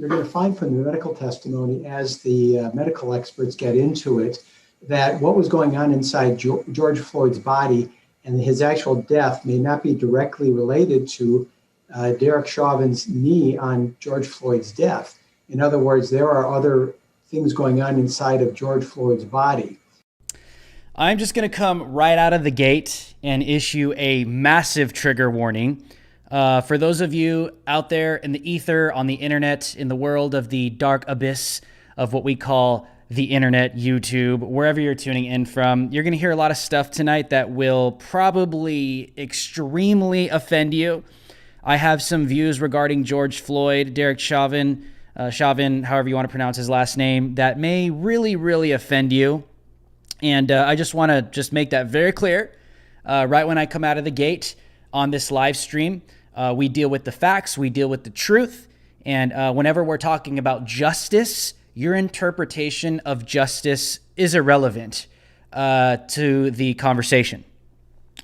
you're going to find from the medical testimony as the medical experts get into it that what was going on inside George Floyd's body and his actual death may not be directly related to Derek Chauvin's knee on George Floyd's death. In other words, there are other things going on inside of George Floyd's body. I'm just going to come right out of the gate and issue a massive trigger warning. For those of you out there in the ether, on the internet, in the world of the dark abyss of what we call the internet, YouTube, wherever you're tuning in from, you're going to hear a lot of stuff tonight that will probably extremely offend you. I have some views regarding George Floyd, Derek Chauvin, however you want to pronounce his last name, that may really, really offend you. And I just want to just make that very clear right when I come out of the gate on this live stream. We deal with the facts, we deal with the truth, and whenever we're talking about justice, your interpretation of justice is irrelevant to the conversation.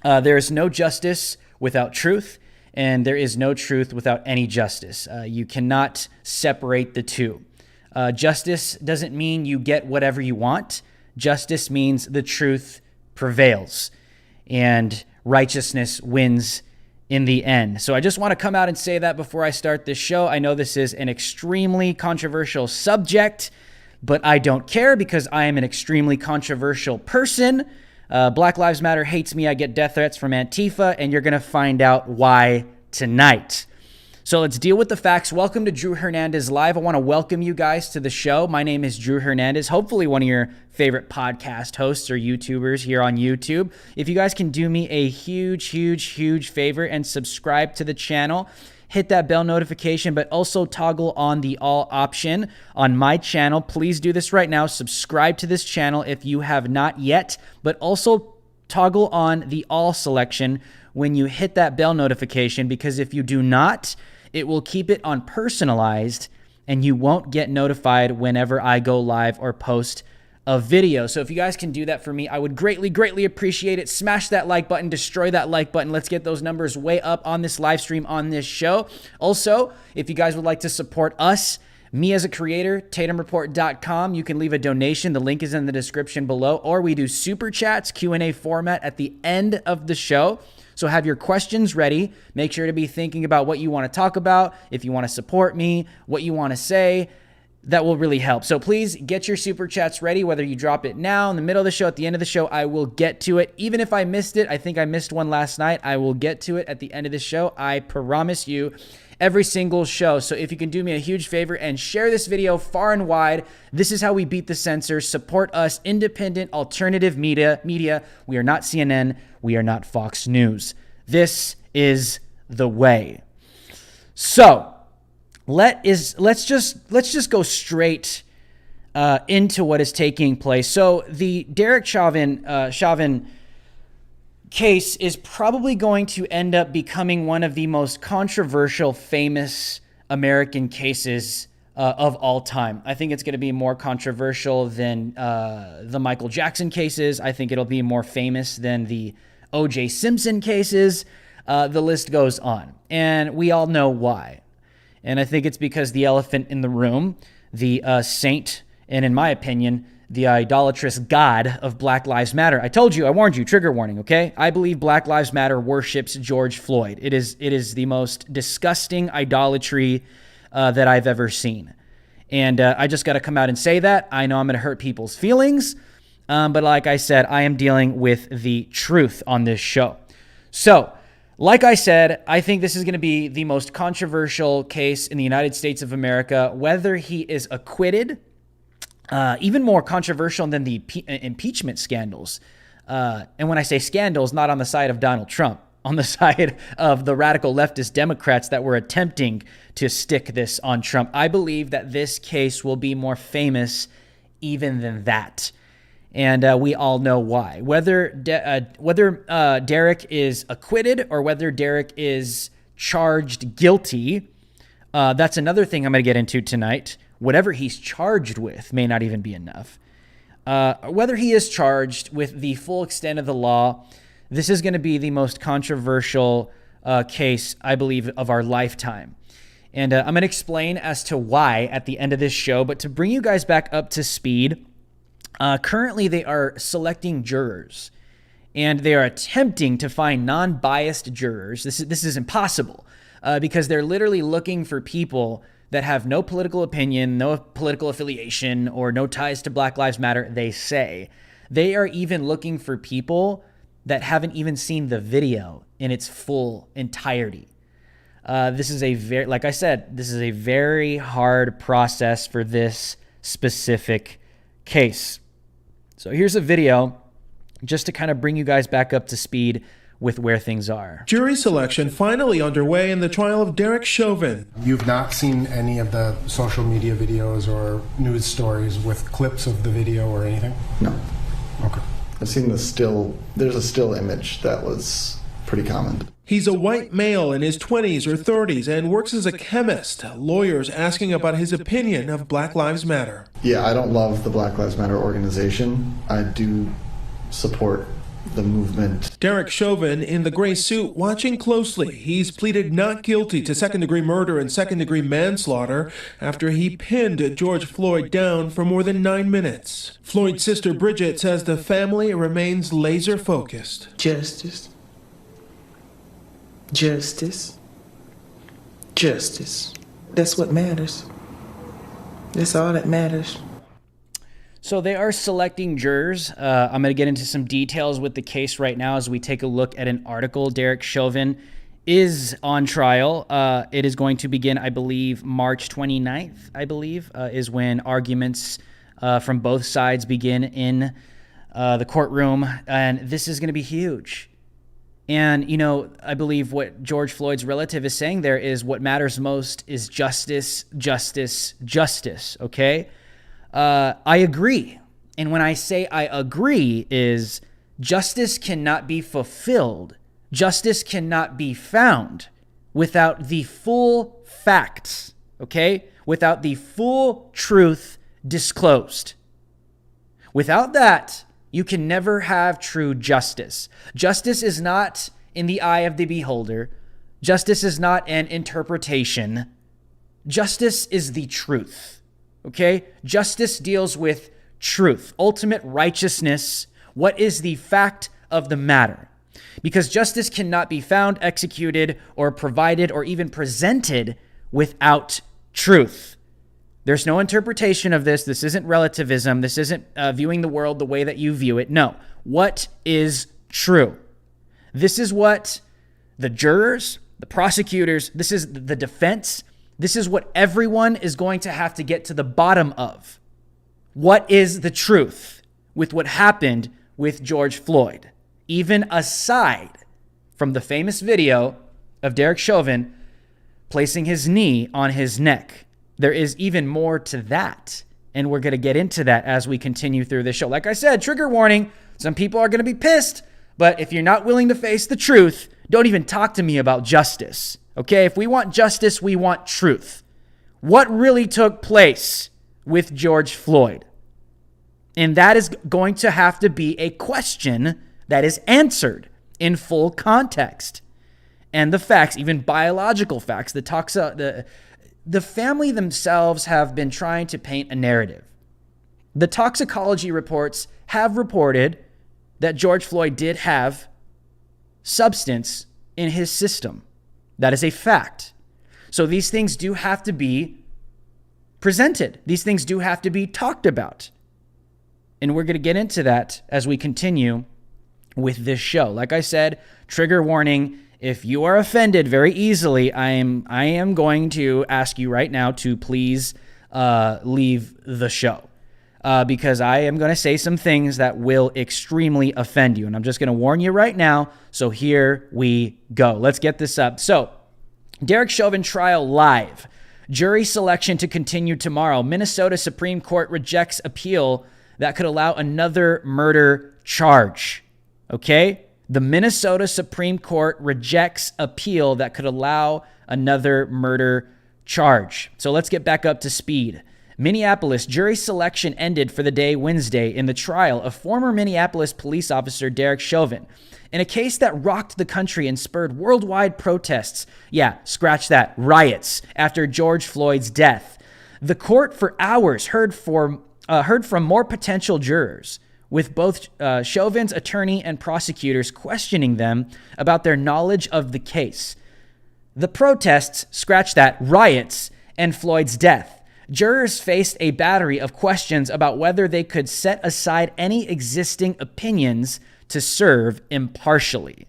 There is no justice without truth, and there is no truth without any justice. You cannot separate the two. Justice doesn't mean you get whatever you want. Justice means the truth prevails and righteousness wins in the end. So I just want to come out and say that before I start this show. I know this is an extremely controversial subject, but I don't care because I am an extremely controversial person. Black Lives Matter hates me. I get death threats from Antifa, and you're going to find out why tonight. So let's deal with the facts. Welcome to Drew Hernandez Live. I want to welcome you guys to the show. My name is Drew Hernandez, hopefully one of your favorite podcast hosts or YouTubers here on YouTube. If you guys can do me a huge favor and subscribe to the channel, hit that bell notification, but also toggle on the all option on my channel. Please do this right now. Subscribe to this channel if you have not yet, but also toggle on the all selection when you hit that bell notification, because if you do not, it will keep it on personalized and you won't get notified whenever I go live or post a video. So if you guys can do that for me, I would greatly appreciate it. Smash that like button, destroy that like button. Let's get those numbers way up on this live stream, on this show. Also, if you guys would like to support us, me as a creator, TatumReport.com, you can leave a donation. The link is in the description below, or we do super chats, Q&A format at the end of the show. So have your questions ready. Make sure to be thinking about what you want to talk about, if you want to support me, what you want to say. That will really help. So please get your super chats ready, whether you drop it now, in the middle of the show, at the end of the show. I will get to it. Even if I missed it, I think I missed one last night, I will get to it at the end of the show. I promise you, every single show. So if you can do me a huge favor and share this video far and wide, this is how we beat the censors. Support us, independent, alternative media. We are not CNN. We are not Fox News. This is the way. So let's just go straight into what is taking place. So the Derek Chauvin case is probably going to end up becoming one of the most controversial, famous American cases of all time. I think it's going to be more controversial than the Michael Jackson cases. I think it'll be more famous than the O.J. Simpson cases. The list goes on, and we all know why. And I think it's because the elephant in the room, the saint, and in my opinion, the idolatrous god of Black Lives Matter. I told you, I warned you, trigger warning, okay? I believe Black Lives Matter worships George Floyd. It is the most disgusting idolatry that I've ever seen. And I just got to come out and say that. I know I'm going to hurt people's feelings, but like I said, I am dealing with the truth on this show. So, like I said, I think this is going to be the most controversial case in the United States of America, whether he is acquitted. Even more controversial than the impeachment scandals. And when I say scandals, not on the side of Donald Trump, on the side of the radical leftist Democrats that were attempting to stick this on Trump. I believe that this case will be more famous even than that. And we all know why. Whether Derek is acquitted or whether Derek is charged guilty, that's another thing I'm going to get into tonight. Whatever he's charged with may not even be enough. Whether he is charged with the full extent of the law, this is going to be the most controversial case, I believe, of our lifetime. And I'm going to explain as to why at the end of this show. But to bring you guys back up to speed, currently they are selecting jurors. And they are attempting to find non-biased jurors. This is impossible because they're literally looking for people that have no political opinion, no political affiliation, or no ties to Black Lives Matter, they say. They are even looking for people that haven't even seen the video in its full entirety. This is like I said, this is a very hard process for this specific case. So here's a video just to kind of bring you guys back up to speed with where things are. Jury selection finally underway in the trial of Derek Chauvin. You've not seen any of the social media videos or news stories with clips of the video or anything? No. Okay. I've seen there's a still image that was pretty common. He's a white male in his 20s or 30s and works as a chemist. Lawyers asking about his opinion of Black Lives Matter. Yeah, I don't love the Black Lives Matter organization. I do support the movement. Derek Chauvin in the gray suit watching closely. He's pleaded not guilty to second-degree murder and second-degree manslaughter after he pinned George Floyd down for more than 9 minutes. Floyd's sister Bridget says the family remains laser-focused. Justice. Justice. Justice. That's what matters. That's all that matters. So they are selecting jurors. I'm going to get into some details with the case right now as we take a look at an article. Derek Chauvin is on trial. It is going to begin, I believe, March 29th, is when arguments from both sides begin in the courtroom. And this is going to be huge. And, I believe what George Floyd's relative is saying there is what matters most is justice, justice, justice, okay? I agree. And when I say I agree is justice cannot be fulfilled. Justice cannot be found without the full facts, okay? Without the full truth disclosed. Without that, you can never have true justice. Justice is not in the eye of the beholder. Justice is not an interpretation. Justice is the truth. Okay? Justice deals with truth, ultimate righteousness. What is the fact of the matter? Because justice cannot be found, executed, or provided, or even presented without truth. There's no interpretation of this. This isn't relativism. This isn't viewing the world the way that you view it. No. What is true? This is what the jurors, the prosecutors, this is the defense, this is what everyone is going to have to get to the bottom of. What is the truth with what happened with George Floyd? Even aside from the famous video of Derek Chauvin placing his knee on his neck, there is even more to that. And we're going to get into that as we continue through this show. Like I said, trigger warning, some people are going to be pissed, but if you're not willing to face the truth, don't even talk to me about justice. Okay, if we want justice, we want truth. What really took place with George Floyd? And that is going to have to be a question that is answered in full context. And the facts, even biological facts, the family themselves have been trying to paint a narrative. The toxicology reports have reported that George Floyd did have substance in his system. That is a fact. So these things do have to be presented. These things do have to be talked about. And we're going to get into that as we continue with this show. Like I said, trigger warning. If you are offended very easily, I am going to ask you right now to please leave the show. Because I am going to say some things that will extremely offend you. And I'm just going to warn you right now. So here we go. Let's get this up. So, Derek Chauvin Trial live. Jury selection to continue tomorrow. Minnesota Supreme Court rejects appeal that could allow another murder charge. Okay? The Minnesota Supreme Court rejects appeal that could allow another murder charge. So let's get back up to speed. Minneapolis jury selection ended for the day Wednesday in the trial of former Minneapolis police officer Derek Chauvin in a case that rocked the country and spurred worldwide protests. Yeah, scratch that, riots after George Floyd's death. The court for hours heard from more potential jurors, with both Chauvin's attorney and prosecutors questioning them about their knowledge of the case. The protests, scratch that, riots, and Floyd's death. Jurors faced a battery of questions about whether they could set aside any existing opinions to serve impartially.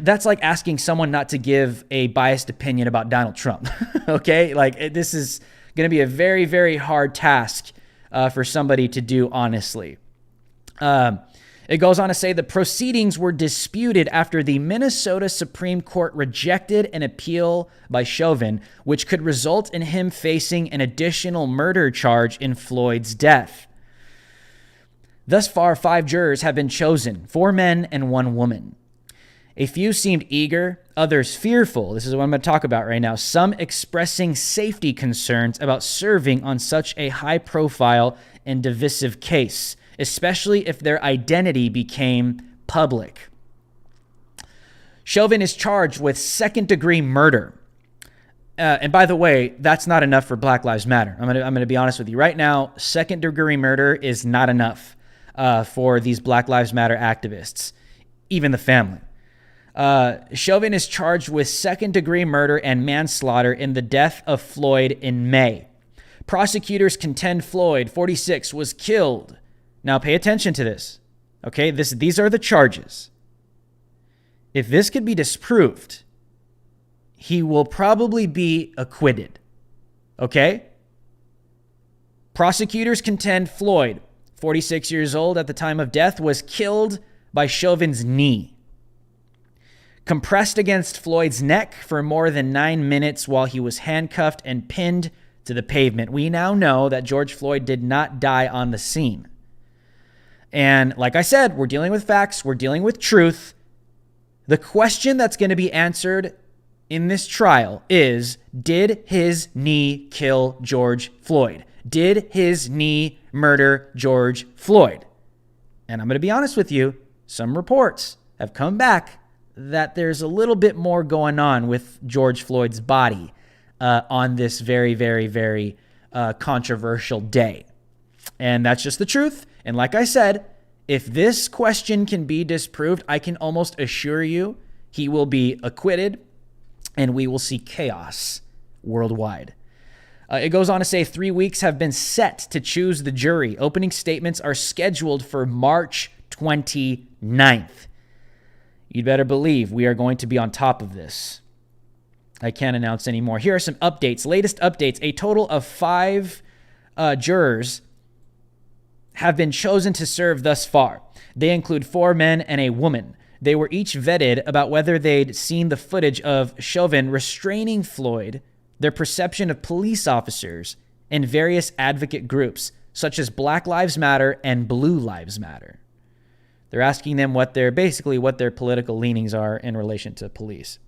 That's like asking someone not to give a biased opinion about Donald Trump, okay? Like, this is going to be a very, very hard task for somebody to do honestly. It goes on to say the proceedings were disputed after the Minnesota Supreme Court rejected an appeal by Chauvin, which could result in him facing an additional murder charge in Floyd's death. Thus far, 5 jurors have been chosen, 4 men and 1 woman. A few seemed eager, others fearful. This is what I'm going to talk about right now. Some expressing safety concerns about serving on such a high-profile and divisive case, especially if their identity became public. Chauvin is charged with second-degree murder. And by the way, that's not enough for Black Lives Matter. I'm going to be honest with you. Right now, second-degree murder is not enough for these Black Lives Matter activists, even the family. Chauvin is charged with second-degree murder and manslaughter in the death of Floyd in May. Prosecutors contend Floyd, 46, was killed. Now pay attention to this, okay? These are the charges. If this could be disproved, he will probably be acquitted, okay? Prosecutors contend Floyd, 46 years old at the time of death, was killed by Chauvin's knee. Compressed against Floyd's neck for more than 9 minutes while he was handcuffed and pinned to the pavement. We now know that George Floyd did not die on the scene. And like I said, we're dealing with facts. We're dealing with truth. The question that's going to be answered in this trial is, did his knee kill George Floyd? Did his knee murder George Floyd? And I'm going to be honest with you, some reports have come back that there's a little bit more going on with George Floyd's body on this very, very, very controversial day. And that's just the truth. And like I said, if this question can be disproved, I can almost assure you he will be acquitted and we will see chaos worldwide. It goes on to say 3 weeks have been set to choose the jury. Opening statements are scheduled for March 29th. You'd better believe we are going to be on top of this. I can't announce any more. Here are some updates. Latest updates. A total of 5 jurors have been chosen to serve thus far. They include 4 men and a woman. They were each vetted about whether they'd seen the footage of Chauvin restraining Floyd, their perception of police officers, and various advocate groups, such as Black Lives Matter and Blue Lives Matter. They're asking them what their political leanings are in relation to police.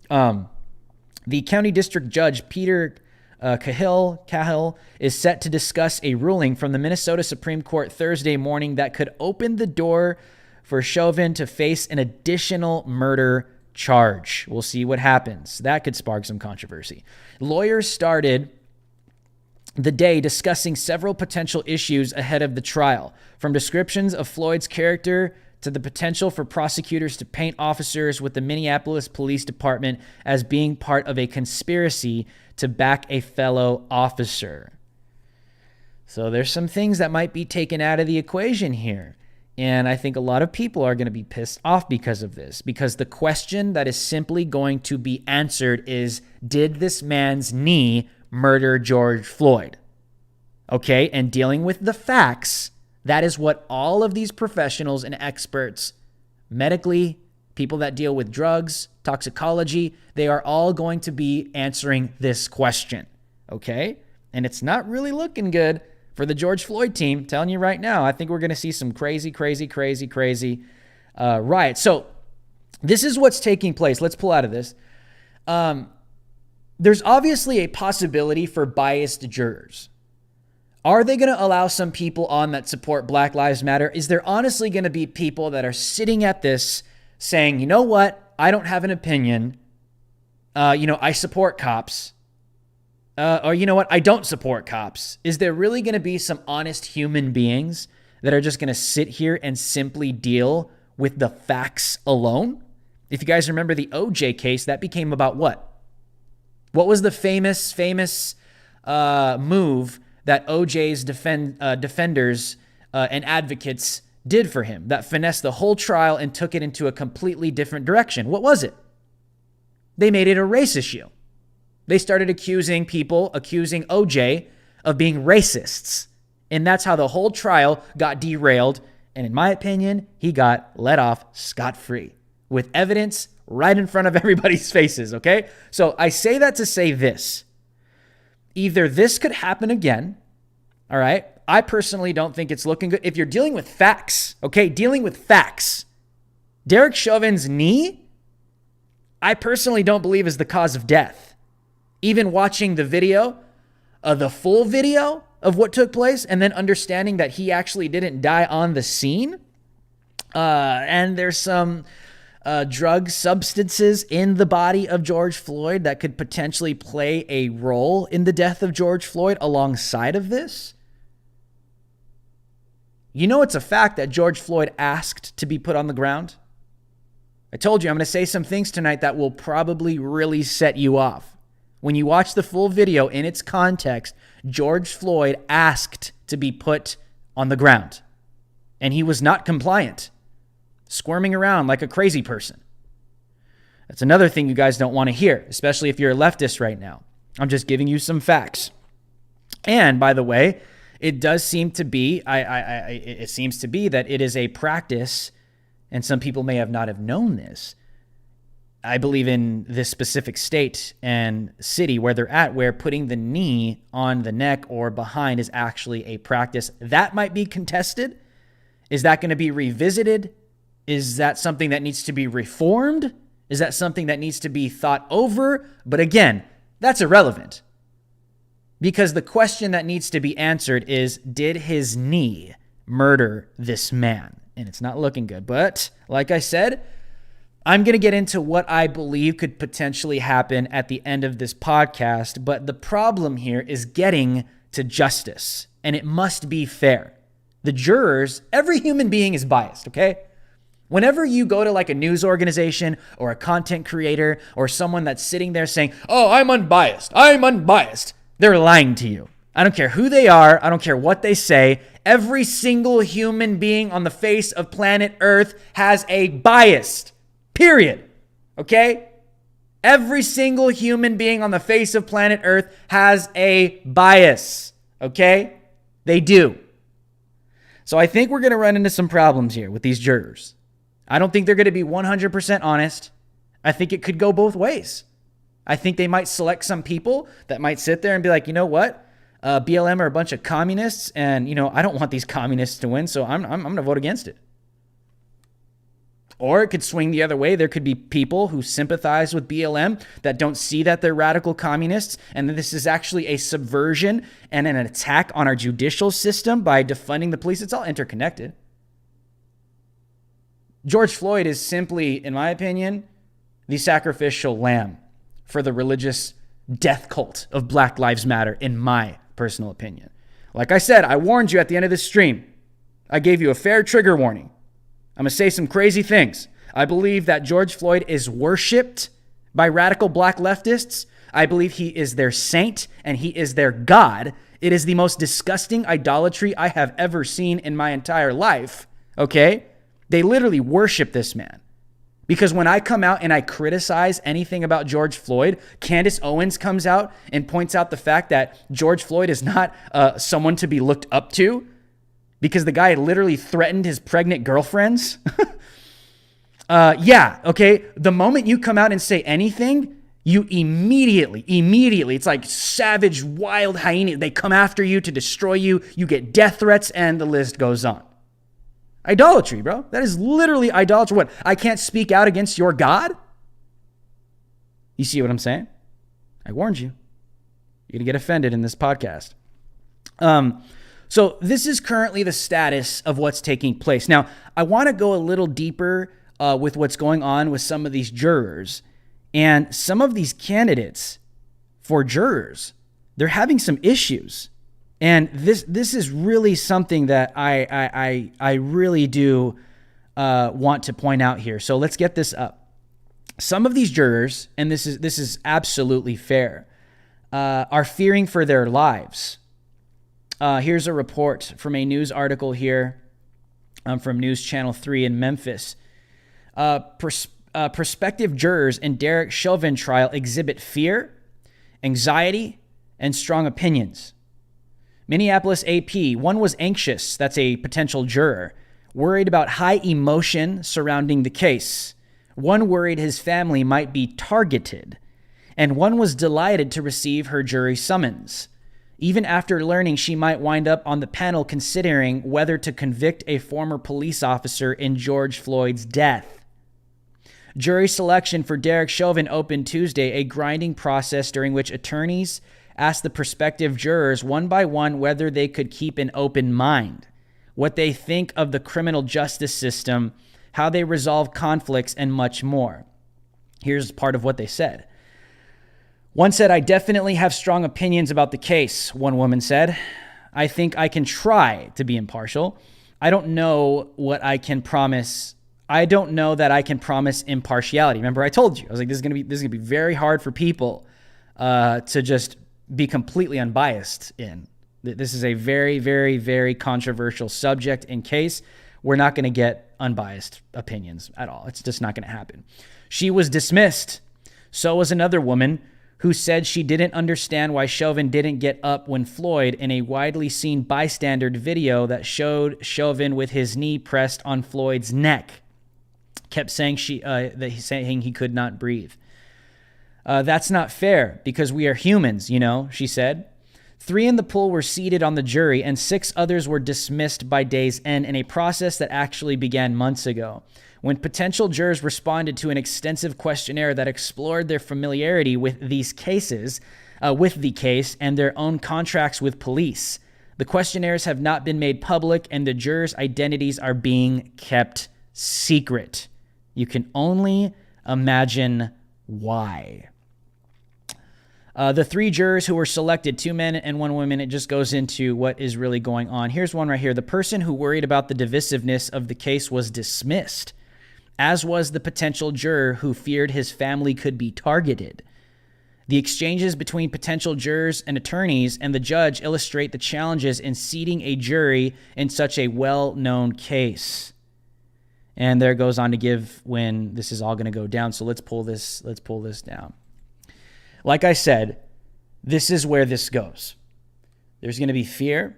The county district judge, Peter Cahill is set to discuss a ruling from the Minnesota Supreme Court Thursday morning that could open the door for Chauvin to face an additional murder charge. We'll see what happens. That could spark some controversy. Lawyers started the day discussing several potential issues ahead of the trial, from descriptions of Floyd's character to the potential for prosecutors to paint officers with the Minneapolis Police Department as being part of a conspiracy to back a fellow officer. So there's some things that might be taken out of the equation here. And I think a lot of people are going to be pissed off because of this, because the question that is simply going to be answered is, did this man's knee murder George Floyd? Okay, and dealing with the facts, that is what all of these professionals and experts, medically, people that deal with drugs, toxicology, they are all going to be answering this question, okay? And it's not really looking good for the George Floyd team. I'm telling you right now, I think we're going to see some crazy riots. So this is what's taking place. Let's pull out of this. there's obviously a possibility for biased jurors. Are they going to allow some people on that support Black Lives Matter? Is there honestly going to be people that are sitting at this saying, you know what? I don't have an opinion. I support cops. Or you know what? I don't support cops. Is there really going to be some honest human beings that are just going to sit here and simply deal with the facts alone? If you guys remember the OJ case, that became about what? What was the famous move that OJ's defenders and advocates did for him that finessed the whole trial and took it into a completely different direction? What was it? They made it a race issue. They started accusing OJ of being racists. And that's how the whole trial got derailed. And in my opinion, he got let off scot-free with evidence right in front of everybody's faces, okay? So I say that to say this. Either this could happen again, all right? I personally don't think it's looking good. If you're dealing with facts, okay, dealing with facts, Derek Chauvin's knee, I personally don't believe is the cause of death. Even watching the video, the full video of what took place, and then understanding that he actually didn't die on the scene, and there's some drug substances in the body of George Floyd that could potentially play a role in the death of George Floyd alongside of this. You know, it's a fact that George Floyd asked to be put on the ground. I told you I'm going to say some things tonight that will probably really set you off. When you watch the full video in its context, George Floyd asked to be put on the ground, and he was not compliant, squirming around like a crazy person. That's another thing you guys don't want to hear, especially if you're a leftist right now. I'm just giving you some facts. And by the way, it does seem to be, it seems to be that it is a practice, and some people may have not have known this. I believe in this specific state and city where they're at, where putting the knee on the neck or behind is actually a practice. That might be contested. Is that going to be revisited? Is that something that needs to be reformed? Is that something that needs to be thought over? But again, that's irrelevant. Because the question that needs to be answered is, did his knee murder this man? And it's not looking good. But like I said, I'm going to get into what I believe could potentially happen at the end of this podcast. But the problem here is getting to justice. And it must be fair. The jurors, every human being is biased, okay? Whenever you go to like a news organization or a content creator or someone that's sitting there saying, oh, I'm unbiased, they're lying to you. I don't care who they are. I don't care what they say. Every single human being on the face of planet Earth has a bias, period. Okay? Every single human being on the face of planet Earth has a bias. Okay? They do. So I think we're going to run into some problems here with these jurors. I don't think they're going to be 100% honest. I think it could go both ways. I think they might select some people that might sit there and be like, you know what? BLM are a bunch of communists, and, I don't want these communists to win, so I'm going to vote against it. Or it could swing the other way. There could be people who sympathize with BLM that don't see that they're radical communists, and that this is actually a subversion and an attack on our judicial system by defunding the police. It's all interconnected. George Floyd is simply, in my opinion, the sacrificial lamb for the religious death cult of Black Lives Matter, in my personal opinion. Like I said, I warned you at the end of this stream. I gave you a fair trigger warning. I'm going to say some crazy things. I believe that George Floyd is worshipped by radical black leftists. I believe he is their saint and he is their God. It is the most disgusting idolatry I have ever seen in my entire life. Okay? They literally worship this man. Because when I come out and I criticize anything about George Floyd, Candace Owens comes out and points out the fact that George Floyd is not someone to be looked up to because the guy literally threatened his pregnant girlfriends. Okay. The moment you come out and say anything, you immediately, it's like savage, wild hyena. They come after you to destroy you. You get death threats, and the list goes on. Idolatry, bro. That is literally idolatry. What? I can't speak out against your God? You see what I'm saying? I warned you. You're going to get offended in this podcast. So this is currently the status of what's taking place. Now, I want to go a little deeper with what's going on with some of these jurors and some of these candidates for jurors. They're having some issues. And this is really something that I really do want to point out here. So let's get this up. Some of these jurors, and this is absolutely fair, are fearing for their lives. Here's a report from a news article here from News Channel 3 in Memphis. Prospective jurors in Derek Chauvin trial exhibit fear, anxiety, and strong opinions. Minneapolis AP, one was anxious, that's a potential juror, worried about high emotion surrounding the case. One worried his family might be targeted, and one was delighted to receive her jury summons, even after learning she might wind up on the panel considering whether to convict a former police officer in George Floyd's death. Jury selection for Derek Chauvin opened Tuesday, a grinding process during which attorneys asked the prospective jurors one by one whether they could keep an open mind, what they think of the criminal justice system, how they resolve conflicts, and much more. Here's part of what they said. One said, "I definitely have strong opinions about the case," one woman said. "I think I can try to be impartial. I don't know what I can promise. I don't know that I can promise impartiality." Remember, I told you, I was like, this is gonna be very hard for people to just be completely unbiased in. This is a very, very, very controversial subject in case. We're not going to get unbiased opinions at all. It's just not going to happen. She was dismissed. So was another woman who said she didn't understand why Chauvin didn't get up when Floyd, in a widely seen bystander video that showed Chauvin with his knee pressed on Floyd's neck, kept saying he could not breathe. That's not fair because we are humans, she said. 3 in the pool were seated on the jury and 6 others were dismissed by day's end in a process that actually began months ago, when potential jurors responded to an extensive questionnaire that explored their familiarity with these cases, with the case and their own contracts with police. The questionnaires have not been made public and the jurors' identities are being kept secret. You can only imagine why. The 3 jurors who were selected, 2 men and 1 woman, it just goes into what is really going on. Here's one right here. The person who worried about the divisiveness of the case was dismissed, as was the potential juror who feared his family could be targeted. The exchanges between potential jurors and attorneys and the judge illustrate the challenges in seating a jury in such a well-known case. And there it goes on to give when this is all going to go down. So let's pull this down. Like I said, this is where this goes. There's going to be fear.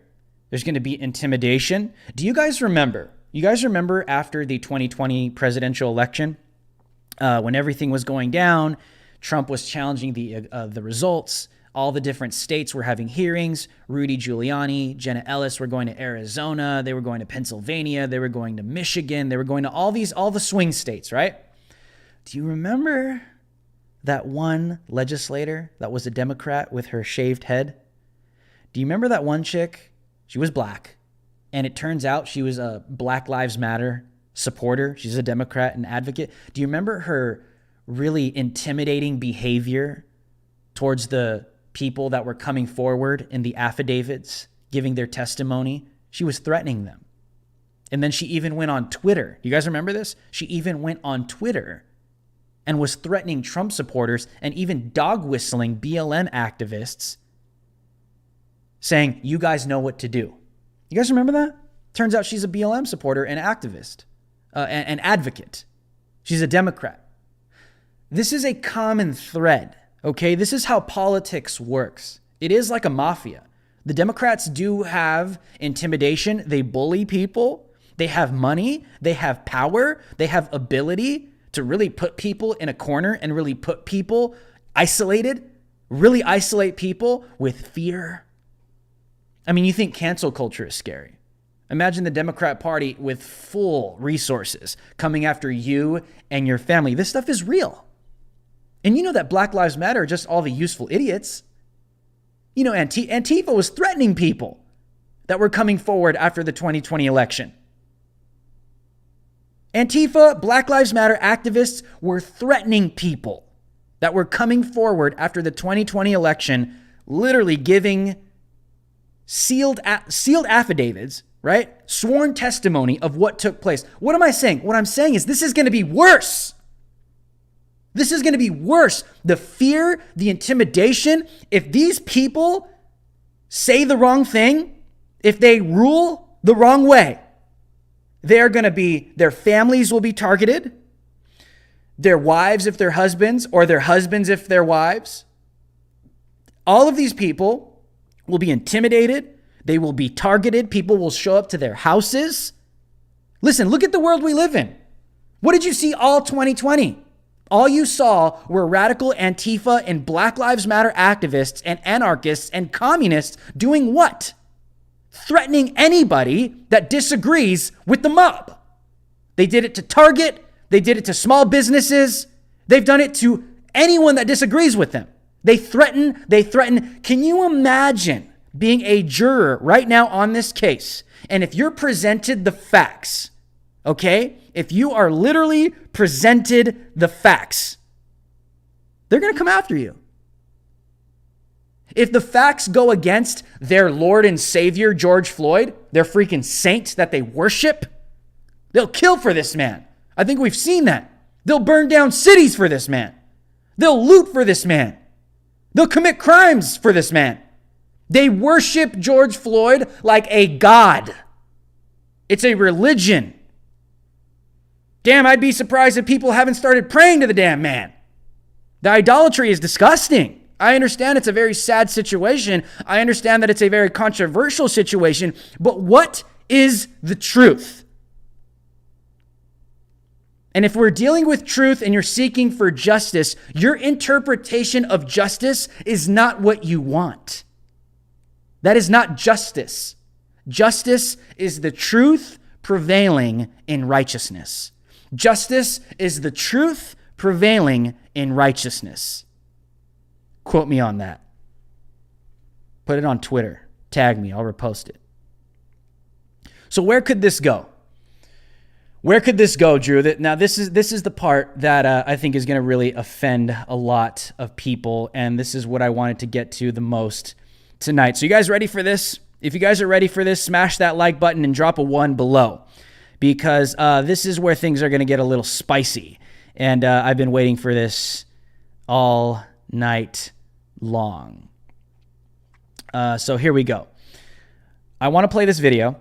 There's going to be intimidation. Do you guys remember? You guys remember after the 2020 presidential election, when everything was going down, Trump was challenging the results. All the different states were having hearings. Rudy Giuliani, Jenna Ellis were going to Arizona. They were going to Pennsylvania. They were going to Michigan. They were going to all the swing states, right? Do you remember that one legislator that was a Democrat with her shaved head? Do you remember that one chick? She was black, and it turns out she was a Black Lives Matter supporter. She's a Democrat and advocate. Do you remember her really intimidating behavior towards the people that were coming forward in the affidavits, giving their testimony? She was threatening them. And then she even went on Twitter. You guys remember this? She even went on Twitter and was threatening Trump supporters and even dog whistling BLM activists, saying, "You guys know what to do." You guys remember that? Turns out she's a BLM supporter and activist, an advocate. She's a Democrat. This is a common thread, okay? This is how politics works. It is like a mafia. The Democrats do have intimidation. They bully people. They have money. They have power. They have ability to really put people in a corner and really put people isolated, really isolate people with fear. I mean, you think cancel culture is scary. Imagine the Democrat Party with full resources coming after you and your family. This stuff is real. And you know that Black Lives Matter are just all the useful idiots. You know, Antifa was threatening people that were coming forward after the 2020 election. Antifa, Black Lives Matter activists were threatening people that were coming forward after the 2020 election, literally giving sealed affidavits, right? Sworn testimony of what took place. What am I saying? What I'm saying is this is going to be worse. This is going to be worse. The fear, the intimidation, if these people say the wrong thing, if they rule the wrong way, they're going to be, their families will be targeted, their wives if they're husbands, or their husbands if they're wives. All of these people will be intimidated. They will be targeted. People will show up to their houses. Listen, look at the world we live in. What did you see all 2020? All you saw were radical Antifa and Black Lives Matter activists and anarchists and communists doing what? Threatening anybody that disagrees with the mob. They did it to Target. They did it to small businesses. They've done it to anyone that disagrees with them. They threaten. Can you imagine being a juror right now on this case? And if you're presented the facts, okay? If you are literally presented the facts, they're going to come after you. If the facts go against their Lord and Savior, George Floyd, their freaking saint that they worship, they'll kill for this man. I think we've seen that. They'll burn down cities for this man. They'll loot for this man. They'll commit crimes for this man. They worship George Floyd like a god. It's a religion. Damn, I'd be surprised if people haven't started praying to the damn man. The idolatry is disgusting. I understand it's a very sad situation. I understand that it's a very controversial situation. But what is the truth? And if we're dealing with truth and you're seeking for justice, your interpretation of justice is not what you want. That is not justice. Justice is the truth prevailing in righteousness. Justice is the truth prevailing in righteousness. Quote me on that. Put it on Twitter. Tag me. I'll repost it. So where could this go? Where could this go, Drew? Now, this is the part that I think is going to really offend a lot of people, and this is what I wanted to get to the most tonight. So you guys ready for this? If you guys are ready for this, smash that like button and drop a 1 below, because this is where things are going to get a little spicy, and I've been waiting for this all night long. So here we go. I want to play this video,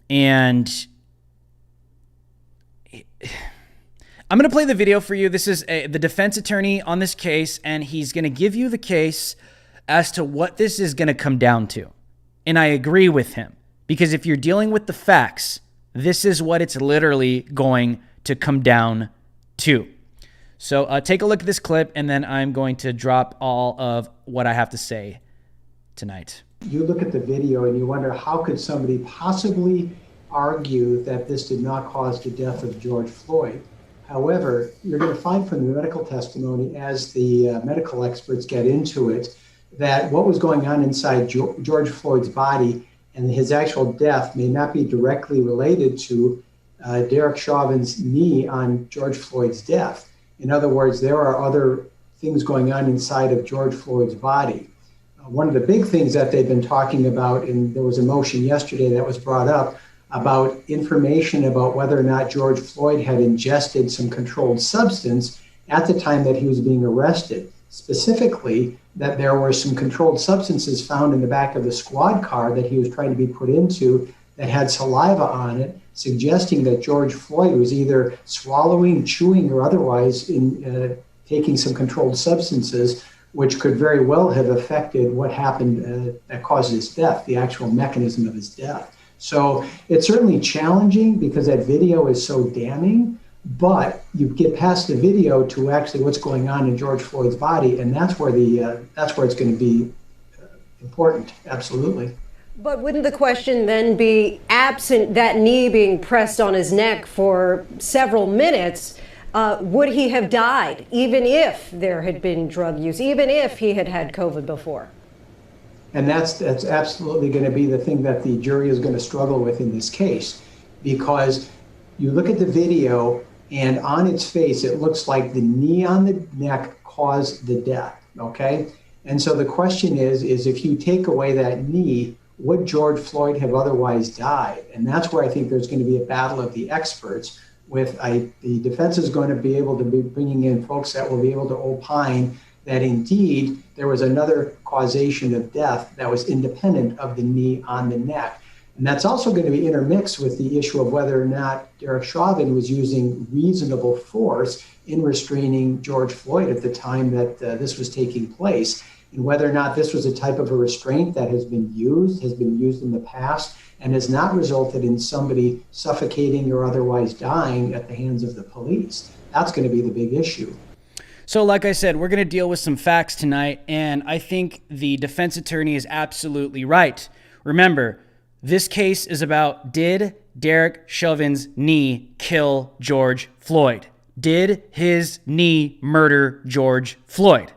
and I'm going to play the video for you. This is the defense attorney on this case, and he's going to give you the case as to what this is going to come down to. And I agree with him, because if you're dealing with the facts, this is what it's literally going to come down to. So take a look at this clip, and then I'm going to drop all of what I have to say tonight. You look at the video and you wonder, how could somebody possibly argue that this did not cause the death of George Floyd? However, you're going to find from the medical testimony, as the medical experts get into it, that what was going on inside George Floyd's body and his actual death may not be directly related to Derek Chauvin's knee on George Floyd's death. In other words, there are other things going on inside of George Floyd's body. One of the big things that they've been talking about, and there was a motion yesterday that was brought up about information about whether or not George Floyd had ingested some controlled substance at the time that he was being arrested. Specifically, that there were some controlled substances found in the back of the squad car that he was trying to be put into that had saliva on it, suggesting that George Floyd was either swallowing, chewing, or otherwise in taking some controlled substances, which could very well have affected what happened that caused his death, the actual mechanism of his death. So it's certainly challenging because that video is so damning, but you get past the video to actually what's going on in George Floyd's body, and that's where it's going to be important. Absolutely. But wouldn't the question then be, absent that knee being pressed on his neck for several minutes, would he have died even if there had been drug use, even if he had had COVID before? And that's absolutely going to be the thing that the jury is going to struggle with in this case, because you look at the video and on its face, it looks like the knee on the neck caused the death, okay? And so the question is if you take away that knee, would George Floyd have otherwise died? And that's where I think there's going to be a battle of the experts the defense is going to be able to be bringing in folks that will be able to opine that indeed there was another causation of death that was independent of the knee on the neck. And that's also going to be intermixed with the issue of whether or not Derek Chauvin was using reasonable force in restraining George Floyd at the time that this was taking place, and whether or not this was a type of a restraint that has been used in the past, and has not resulted in somebody suffocating or otherwise dying at the hands of the police. That's going to be the big issue. So like I said, we're going to deal with some facts tonight, and I think the defense attorney is absolutely right. Remember, this case is about, did Derek Chauvin's knee kill George Floyd? Did his knee murder George Floyd?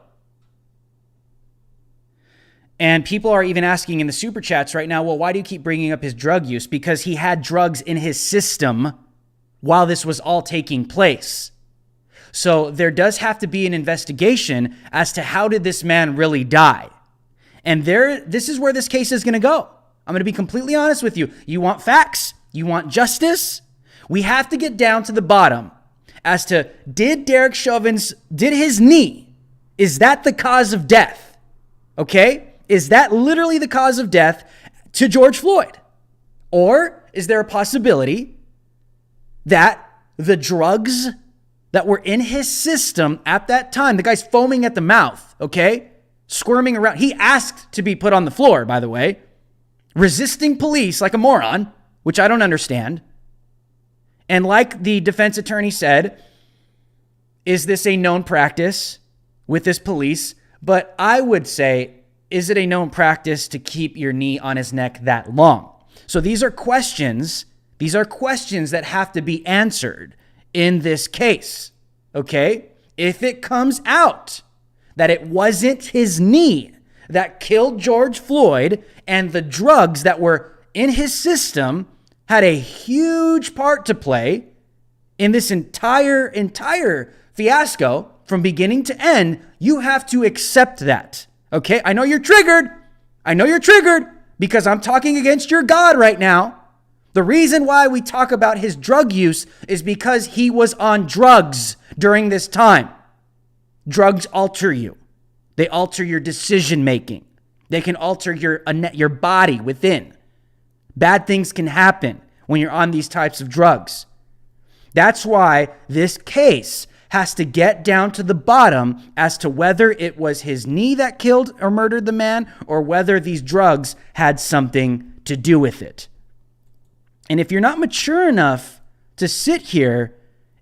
And people are even asking in the super chats right now, well, why do you keep bringing up his drug use? Because he had drugs in his system while this was all taking place. So there does have to be an investigation as to how did this man really die? And this is where this case is going to go. I'm going to be completely honest with you. You want facts? You want justice? We have to get down to the bottom as to did his knee, is that the cause of death? Okay? Is that literally the cause of death to George Floyd? Or is there a possibility that the drugs that were in his system at that time, the guy's foaming at the mouth, okay? Squirming around. He asked to be put on the floor, by the way, resisting police like a moron, which I don't understand. And like the defense attorney said, is this a known practice with this police? But I would say, is it a known practice to keep your knee on his neck that long? So these are questions that have to be answered in this case, okay? If it comes out that it wasn't his knee that killed George Floyd and the drugs that were in his system had a huge part to play in this entire fiasco from beginning to end, you have to accept that, okay? I know you're triggered because I'm talking against your God right now. The reason why we talk about his drug use is because he was on drugs during this time. Drugs alter you. They alter your decision making. They can alter your body within. Bad things can happen when you're on these types of drugs. That's why this case has to get down to the bottom as to whether it was his knee that killed or murdered the man or whether these drugs had something to do with it. And if you're not mature enough to sit here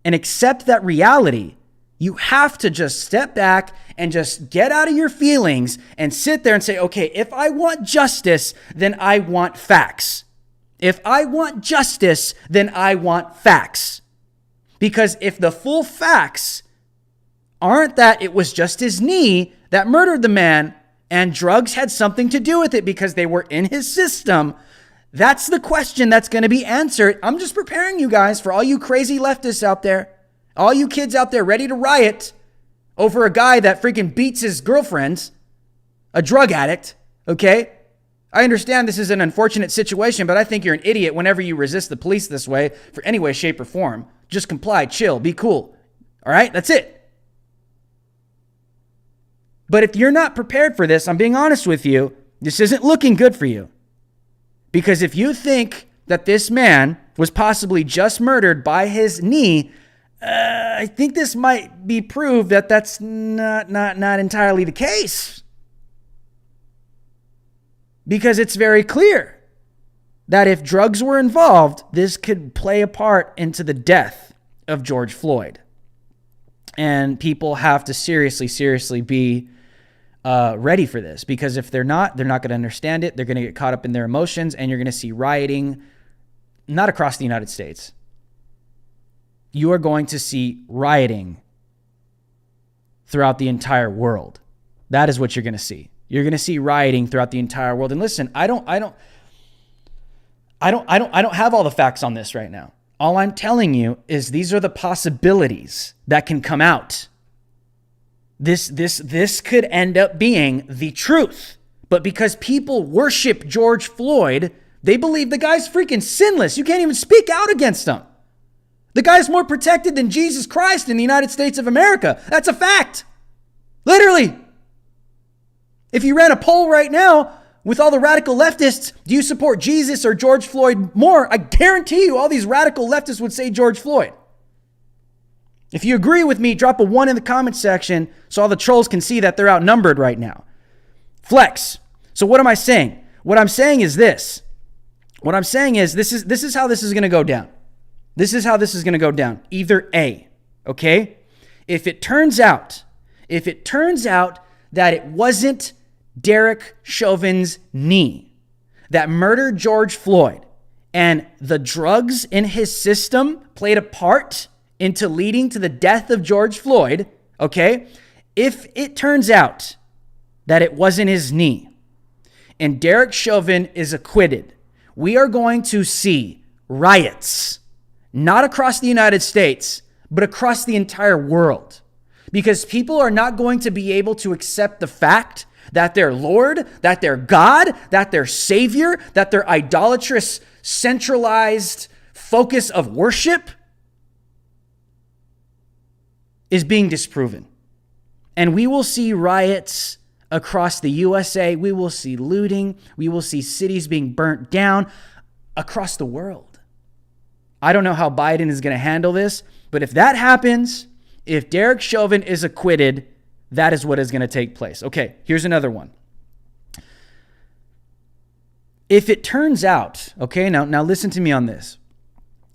and accept that reality, you have to just step back and just get out of your feelings and sit there and say, okay, if I want justice, then I want facts. If I want justice, then I want facts. Because if the full facts aren't that it was just his knee that murdered the man and drugs had something to do with it because they were in his system, that's the question that's going to be answered. I'm just preparing you guys for all you crazy leftists out there, all you kids out there ready to riot over a guy that freaking beats his girlfriends, a drug addict, okay? I understand this is an unfortunate situation, but I think you're an idiot whenever you resist the police this way for any way, shape, or form. Just comply, chill, be cool. All right? That's it. But if you're not prepared for this, I'm being honest with you, this isn't looking good for you. Because if you think that this man was possibly just murdered by his knee, I think this might be proved that that's not entirely the case. Because it's very clear that if drugs were involved, this could play a part into the death of George Floyd. And people have to seriously be ready for this, because if they're not going to understand it. They're going to get caught up in their emotions, and you're going to see rioting, not across the United States, you are going to see rioting throughout the entire world. That is what you're going to see. You're going to see rioting throughout the entire world. And listen, I don't have all the facts on this right now. All I'm telling you is these are the possibilities that can come out. This could end up being the truth. But because people worship George Floyd, they believe the guy's freaking sinless. You can't even speak out against him. The guy's more protected than Jesus Christ in the United States of America. That's a fact. Literally. If you ran a poll right now with all the radical leftists, do you support Jesus or George Floyd more? I guarantee you all these radical leftists would say George Floyd. If you agree with me, drop a 1 in the comment section so all the trolls can see that they're outnumbered right now. Flex. So what am I saying? What I'm saying is this. What I'm saying is this is how this is going to go down. This is how this is going to go down. Either A, okay? If it turns out that it wasn't Derek Chauvin's knee that murdered George Floyd and the drugs in his system played a part into leading to the death of George Floyd, okay? If it turns out that it wasn't his knee and Derek Chauvin is acquitted, we are going to see riots, not across the United States, but across the entire world. Because people are not going to be able to accept the fact that their Lord, that their God, that their Savior, that their idolatrous, centralized focus of worship is being disproven. And we will see riots across the USA. We will see looting. We will see cities being burnt down across the world. I don't know how Biden is going to handle this, but if that happens, if Derek Chauvin is acquitted, that is what is going to take place. Okay, here's another one. If it turns out, okay, now listen to me on this.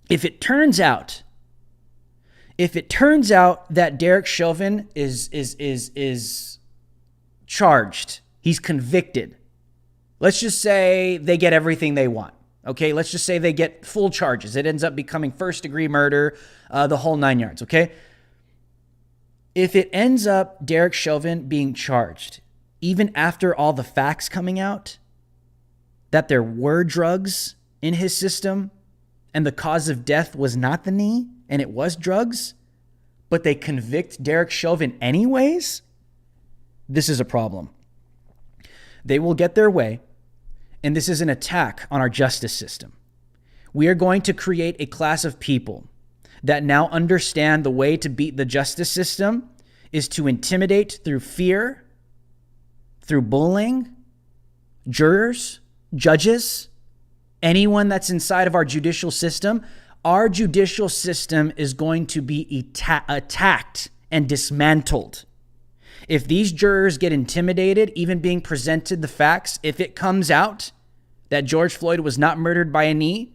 If it turns out that Derek Chauvin is charged, he's convicted. Let's just say they get everything they want. Okay, let's just say they get full charges. It ends up becoming first-degree murder, the whole 9 yards, okay? If it ends up Derek Chauvin being charged, even after all the facts coming out, that there were drugs in his system and the cause of death was not the knee and it was drugs, but they convict Derek Chauvin anyways, this is a problem. They will get their way, and this is an attack on our justice system. We are going to create a class of people that now understand the way to beat the justice system is to intimidate through fear, through bullying, jurors, judges, anyone that's inside of our judicial system. Our judicial system is going to be attacked and dismantled. If these jurors get intimidated, even being presented the facts, if it comes out that George Floyd was not murdered by a knee,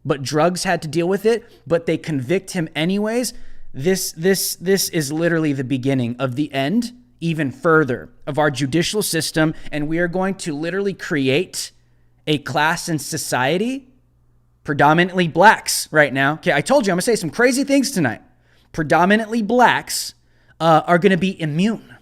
but drugs had to deal with it, but they convict him anyways, this is literally the beginning of the end, even further, of our judicial system, and we are going to literally create a class in society, predominantly blacks right now. Okay, I told you I'm going to say some crazy things tonight. Predominantly blacks are going to be immune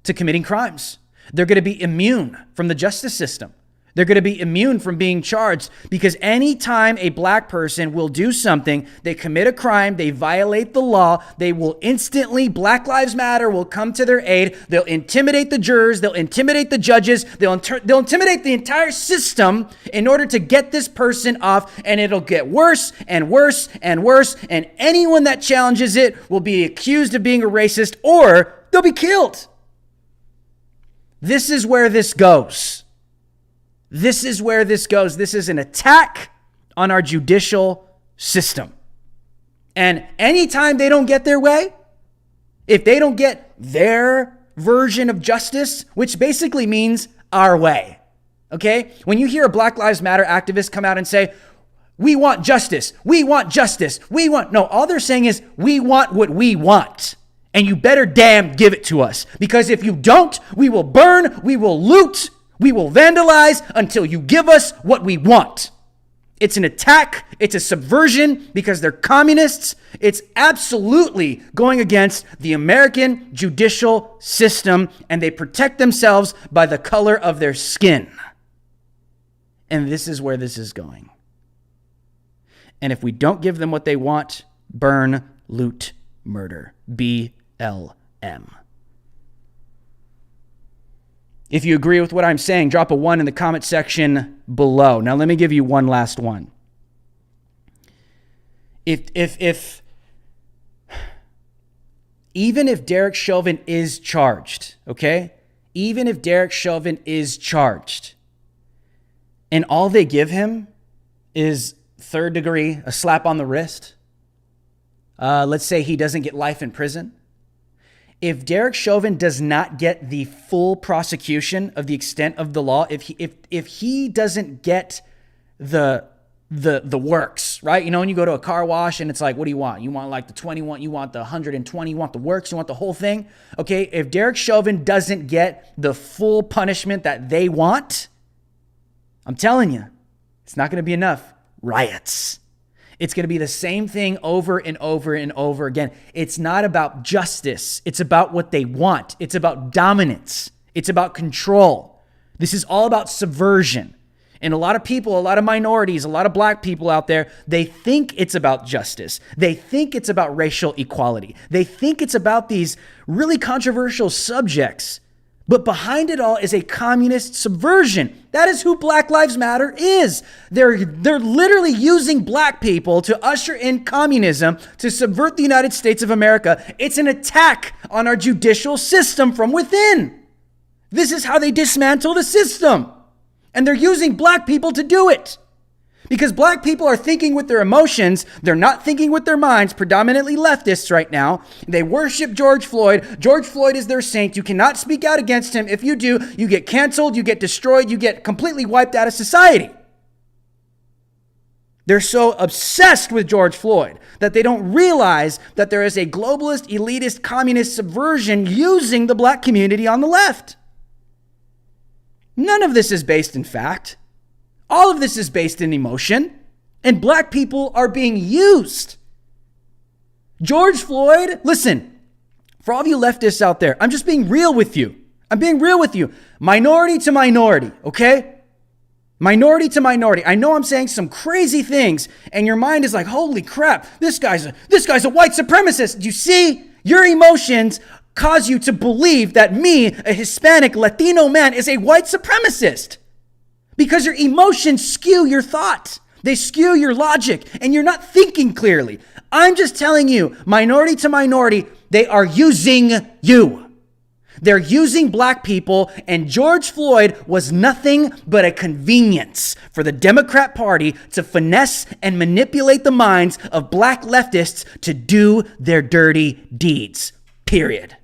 to committing crimes. They're going to be immune from the justice system. They're going to be immune from being charged because anytime a black person will do something, they commit a crime, they violate the law, they will instantly, Black Lives Matter will come to their aid. They'll intimidate the jurors, they'll intimidate the judges, they'll intimidate the entire system in order to get this person off, and it'll get worse and worse and worse, and anyone that challenges it will be accused of being a racist or they'll be killed. This is where this goes. This is where this goes. This is an attack on our judicial system. And anytime they don't get their way, if they don't get their version of justice, which basically means our way, okay? When you hear a Black Lives Matter activist come out and say, we want justice, we want justice, no, all they're saying is, we want what we want. And you better damn give it to us. Because if you don't, we will burn, we will loot, we will vandalize until you give us what we want. It's an attack. It's a subversion because they're communists. It's absolutely going against the American judicial system, and they protect themselves by the color of their skin. And this is where this is going. And if we don't give them what they want, burn, loot, murder. BLM. If you agree with what I'm saying, drop a 1 in the comment section below. Now, let me give you one last one. Even if Derek Chauvin is charged, okay? Even if Derek Chauvin is charged, and all they give him is third degree, a slap on the wrist, let's say he doesn't get life in prison. If Derek Chauvin does not get the full prosecution of the extent of the law, if he doesn't get the works, right? You know, when you go to a car wash and it's like, what do you want? You want like the 21, you want the 120, you want the works, you want the whole thing. Okay, if Derek Chauvin doesn't get the full punishment that they want, I'm telling you, it's not going to be enough. Riots. It's going to be the same thing over and over and over again. It's not about justice. It's about what they want. It's about dominance. It's about control. This is all about subversion. And a lot of people, a lot of minorities, a lot of black people out there, they think it's about justice. They think it's about racial equality. They think it's about these really controversial subjects. But behind it all is a communist subversion. That is who Black Lives Matter is. They're literally using black people to usher in communism, to subvert the United States of America. It's an attack on our judicial system from within. This is how they dismantle the system. And they're using black people to do it. Because black people are thinking with their emotions. They're not thinking with their minds, predominantly leftists right now. They worship George Floyd. George Floyd is their saint. You cannot speak out against him. If you do, you get canceled, you get destroyed, you get completely wiped out of society. They're so obsessed with George Floyd that they don't realize that there is a globalist, elitist, communist subversion using the black community on the left. None of this is based in fact. All of this is based in emotion, and black people are being used. George Floyd, listen, for all of you leftists out there, I'm just being real with you. I'm being real with you. Minority to minority, okay? Minority to minority. I know I'm saying some crazy things, and your mind is like, holy crap, this guy's a white supremacist. You see, your emotions cause you to believe that me, a Hispanic Latino man, is a white supremacist. Because your emotions skew your thought. They skew your logic, and you're not thinking clearly. I'm just telling you, minority to minority, they are using you. They're using black people, and George Floyd was nothing but a convenience for the Democrat Party to finesse and manipulate the minds of black leftists to do their dirty deeds. Period.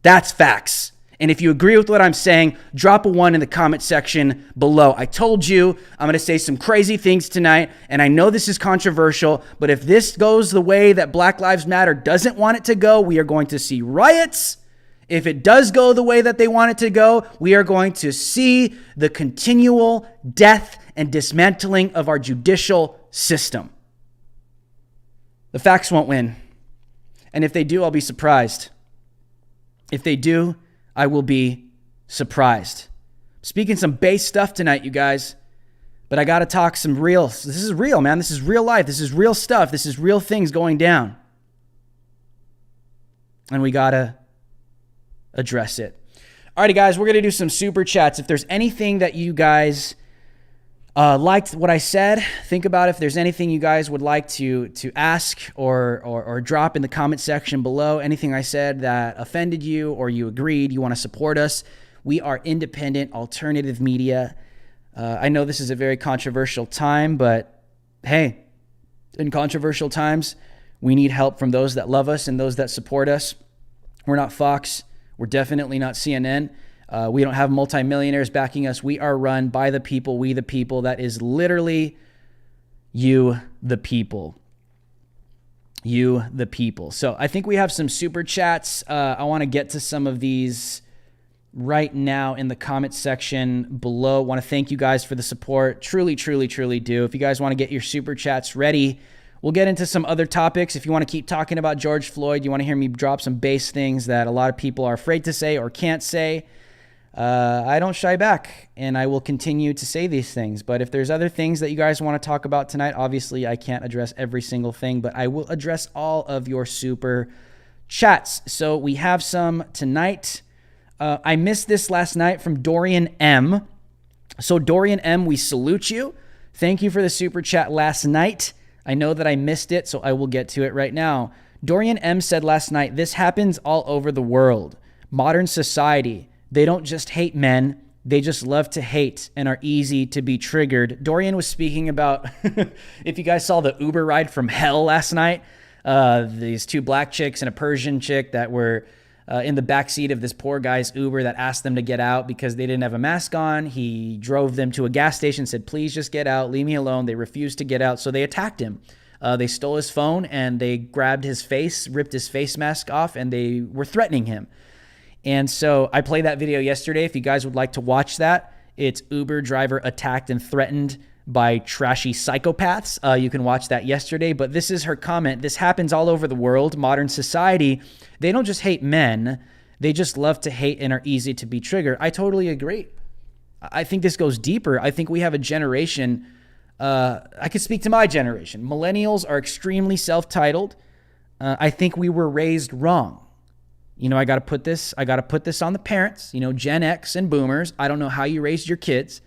That's facts. And if you agree with what I'm saying, drop a 1 in the comment section below. I told you I'm going to say some crazy things tonight, and I know this is controversial, but if this goes the way that Black Lives Matter doesn't want it to go, we are going to see riots. If it does go the way that they want it to go, we are going to see the continual death and dismantling of our judicial system. The facts won't win. And if they do, I'll be surprised. If they do, I will be surprised. Speaking some base stuff tonight, you guys, but I got to talk some real. This is real, man. This is real life. This is real stuff. This is real things going down. And we got to address it. Alrighty, guys, we're going to do some super chats. If there's anything that you guys liked what I said, think about if there's anything you guys would like to ask or drop in the comment section below. Anything I said that offended you or you agreed, you want to support us. We are independent alternative media. I know this is a very controversial time, but hey, in controversial times, we need help from those that love us and those that support us. We're not Fox. We're definitely not CNN. We don't have multimillionaires backing us. We are run by the people, we the people. That is literally you, the people. You, the people. So I think we have some super chats. I want to get to some of these right now in the comment section below. Want to thank you guys for the support. Truly, truly, truly do. If you guys want to get your super chats ready, we'll get into some other topics. If you want to keep talking about George Floyd, you want to hear me drop some base things that a lot of people are afraid to say or can't say, I don't shy back, and I will continue to say these things. But if there's other things that you guys want to talk about tonight, obviously I can't address every single thing, but I will address all of your super chats. So we have some tonight. I missed this last night from Dorian M. So Dorian M, we salute you. Thank you for the super chat last night. I know that I missed it, so I will get to it right now. Dorian M said last night, this happens all over the world. Modern society, they don't just hate men, they just love to hate and are easy to be triggered. Dorian was speaking about, if you guys saw the Uber ride from hell last night, these two black chicks and a Persian chick that were in the backseat of this poor guy's Uber that asked them to get out because they didn't have a mask on. He drove them to a gas station, said, please just get out, leave me alone. They refused to get out, so they attacked him. They stole his phone and they grabbed his face, ripped his face mask off, and they were threatening him. And so I played that video yesterday. If you guys would like to watch that, it's Uber driver attacked and threatened by trashy psychopaths. You can watch that yesterday. But this is her comment. This happens all over the world. Modern society, they don't just hate men. They just love to hate and are easy to be triggered. I totally agree. I think this goes deeper. I think we have a generation. I could speak to my generation. Millennials are extremely self-titled. I think we were raised wrong. You know, I got to put this on the parents, you know, Gen X and boomers. I don't know how you raised your kids,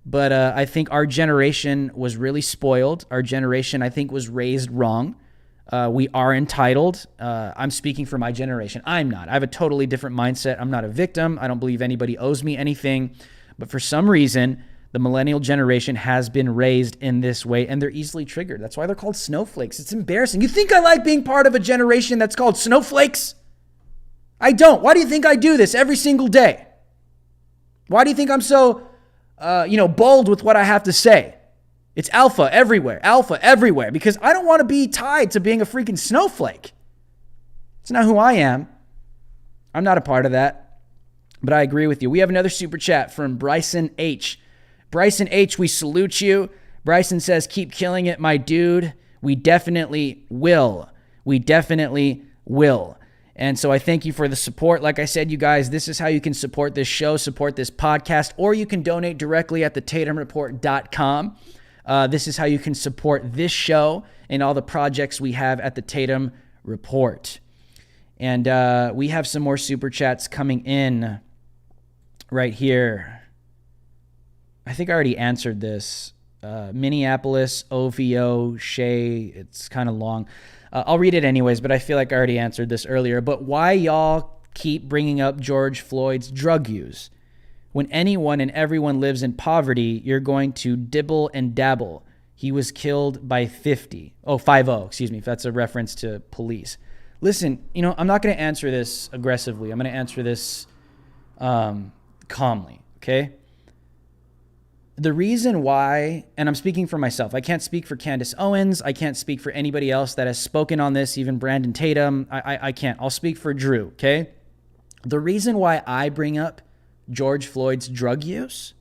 but I think our generation was really spoiled. Our generation, I think, was raised wrong. We are entitled. I'm speaking for my generation. I'm not. I have a totally different mindset. I'm not a victim. I don't believe anybody owes me anything. But for some reason, the millennial generation has been raised in this way, and they're easily triggered. That's why they're called snowflakes. It's embarrassing. You think I like being part of a generation that's called snowflakes? I don't. Why do you think I do this every single day? Why do you think I'm so, bold with what I have to say? It's alpha everywhere, because I don't want to be tied to being a freaking snowflake. It's not who I am. I'm not a part of that, but I agree with you. We have another super chat from Bryson H. Bryson H, we salute you. Bryson says, keep killing it, my dude. We definitely will. And so I thank you for the support. Like I said, you guys, this is how you can support this show, support this podcast, or you can donate directly at thetatumreport.com. This is how you can support this show and all the projects we have at the Tatum Report. And we have some more super chats coming in right here. I think I already answered this. Minneapolis, OVO, Shay, it's kind of long. I'll read it anyways, but I feel like I already answered this earlier. But why y'all keep bringing up George Floyd's drug use? When anyone and everyone lives in poverty, you're going to dibble and dabble. He was killed by 50. Oh, 50, excuse me, if that's a reference to police. Listen, I'm not going to answer this aggressively. I'm going to answer this calmly, okay? The reason why, and I'm speaking for myself, I can't speak for Candace Owens, I can't speak for anybody else that has spoken on this, even Brandon Tatum, I can't. I'll speak for Drew, okay? The reason why I bring up George Floyd's drug use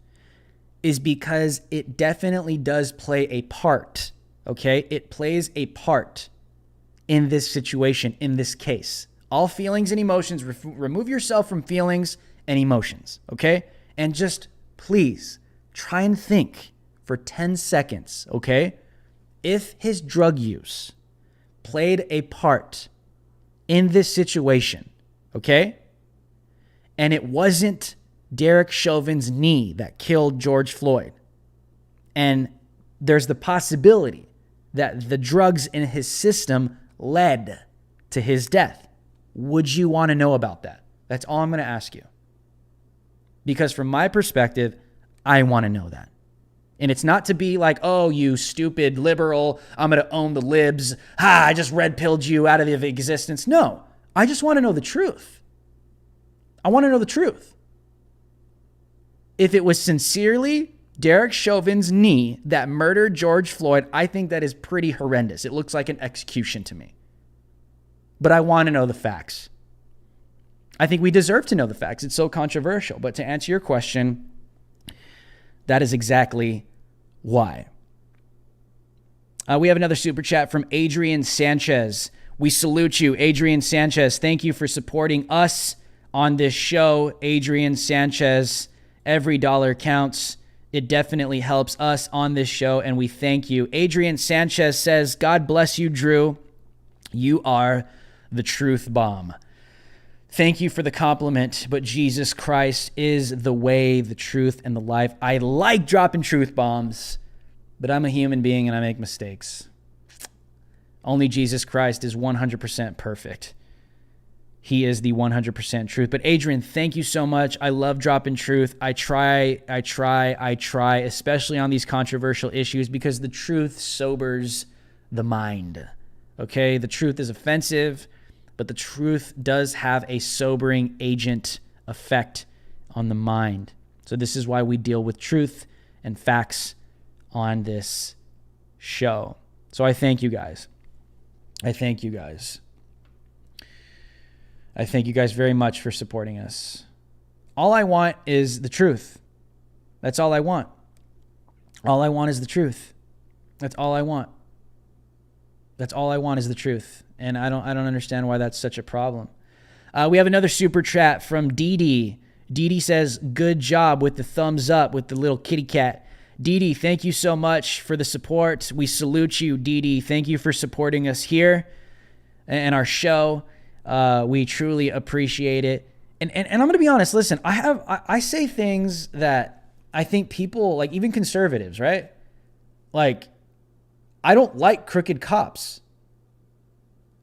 is because it definitely does play a part, okay? It plays a part in this situation, in this case. All feelings and emotions, remove yourself from feelings and emotions, okay? And just please, try and think for 10 seconds, okay? If his drug use played a part in this situation, okay? And it wasn't Derek Chauvin's knee that killed George Floyd, and there's the possibility that the drugs in his system led to his death, would you want to know about that? That's all I'm going to ask you. Because from my perspective, I want to know that. And it's not to be like, oh, you stupid liberal, I'm going to own the libs. I just red-pilled you out of existence. No, I just want to know the truth. I want to know the truth. If it was sincerely Derek Chauvin's knee that murdered George Floyd, I think that is pretty horrendous. It looks like an execution to me. But I want to know the facts. I think we deserve to know the facts. It's so controversial. But to answer your question, that is exactly why. We have another super chat from Adrian Sanchez. We salute you, Adrian Sanchez. Thank you for supporting us on this show, Adrian Sanchez. Every dollar counts. It definitely helps us on this show, and we thank you. Adrian Sanchez says, God bless you, Drew. You are the truth bomb. Thank you for the compliment, but Jesus Christ is the way, the truth, and the life. I like dropping truth bombs, but I'm a human being and I make mistakes. Only Jesus Christ is 100% perfect. He is the 100% truth. But Adrian, thank you so much. I love dropping truth. I try, especially on these controversial issues, because the truth sobers the mind. Okay? The truth is offensive, but the truth does have a sobering agent effect on the mind. So this is why we deal with truth and facts on this show. So I thank you guys. I thank you guys. I thank you guys very much for supporting us. All I want is the truth. That's all I want. All I want is the truth. That's all I want. That's all I want is the truth. And I don't understand why that's such a problem. We have another super chat from Dee Dee. Dee Dee says, good job with the thumbs up with the little kitty cat. Dee Dee, thank you so much for the support. We salute you, Dee Dee. Thank you for supporting us here and our show. We truly appreciate it. And I'm going to be honest. Listen, I say things that I think people, like even conservatives, right? Like, I don't like crooked cops.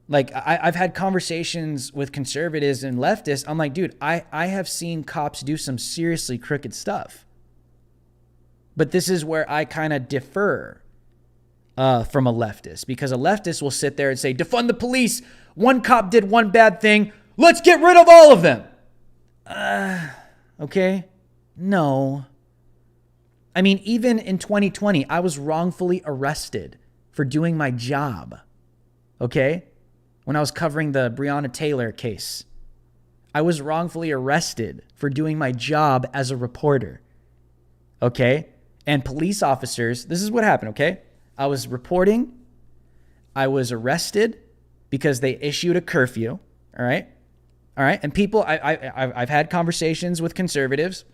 Like I've had conversations with conservatives and leftists. I'm like, dude, I have seen cops do some seriously crooked stuff. But this is where I kind of differ from a leftist, because a leftist will sit there and say, defund the police. One cop did one bad thing. Let's get rid of all of them. Okay. No. I mean, even in 2020, I was wrongfully arrested for doing my job. Okay. When I was covering the Breonna Taylor case, I was wrongfully arrested for doing my job as a reporter. Okay. And police officers, this is what happened. Okay. I was reporting. I was arrested because they issued a curfew. All right. All right. And people, I've had conversations with conservatives,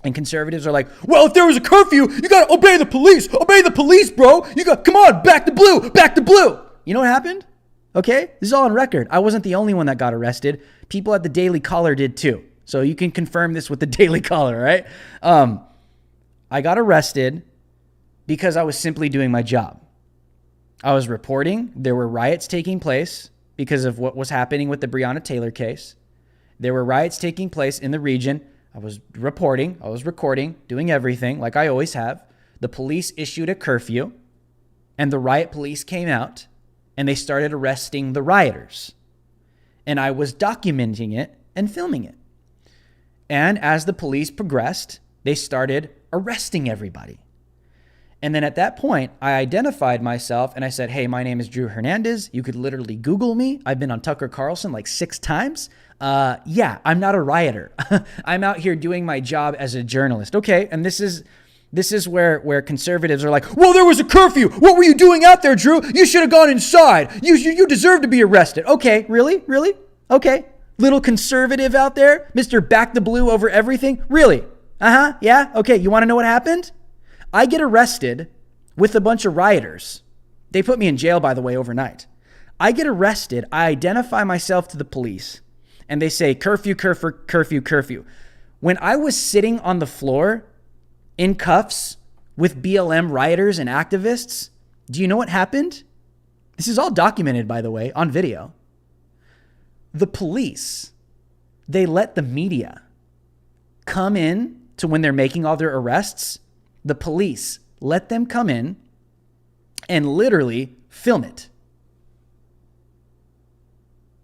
and conservatives are like, well, if there was a curfew, you got to obey the police. Obey the police, bro. Come on, back to blue, back to blue. You know what happened? Okay. This is all on record. I wasn't the only one that got arrested. People at the Daily Caller did too. So you can confirm this with the Daily Caller, right? I got arrested because I was simply doing my job. I was reporting. There were riots taking place because of what was happening with the Breonna Taylor case. There were riots taking place in the region. I was reporting. I was recording, doing everything like I always have. The police issued a curfew, and the riot police came out, and they started arresting the rioters. And I was documenting it and filming it. And as the police progressed, they started arresting everybody. And then at that point, I identified myself and I said, hey, my name is Drew Hernandez. You could literally Google me. I've been on Tucker Carlson like 6 times. Yeah, I'm not a rioter. I'm out here doing my job as a journalist. Okay, and this is where conservatives are like, well, there was a curfew. What were you doing out there, Drew? You should have gone inside. You deserve to be arrested. Okay, really? Okay. Little conservative out there, Mr. Back the Blue over everything. Really? Yeah. Okay. You want to know what happened? I get arrested with a bunch of rioters. They put me in jail, by the way, overnight. I get arrested. I identify myself to the police and they say curfew, curfew, curfew, curfew. When I was sitting on the floor in cuffs with BLM rioters and activists, do you know what happened? This is all documented, by the way, on video. The police, they let the media come in to when they're making all their arrests. The police let them come in and literally film it.